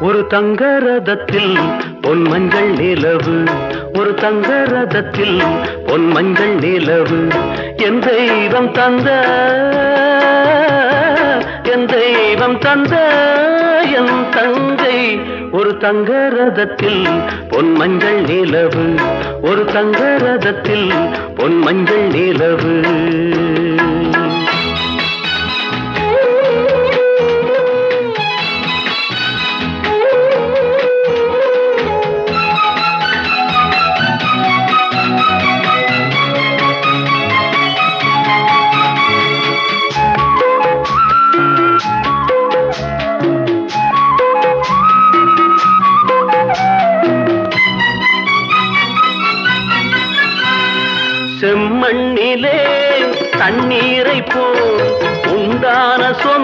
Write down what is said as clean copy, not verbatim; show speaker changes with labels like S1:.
S1: ஒரு தங்க ரதத்தில் பொன் மஞ்சள் நிலவு, ஒரு தங்க ரதத்தில் பொன் மஞ்சள் நிலவு. என் தெய்வம் தந்த, என் தெய்வம் தந்த என் தங்கை. ஒரு தங்க ரதத்தில் பொன் மஞ்சள் நிலவு, ஒரு தங்க ரதத்தில் பொன் மஞ்சள் நிலவு. செம்மண்ணிலே தண்ணீரை போல் உண்டான சொந்த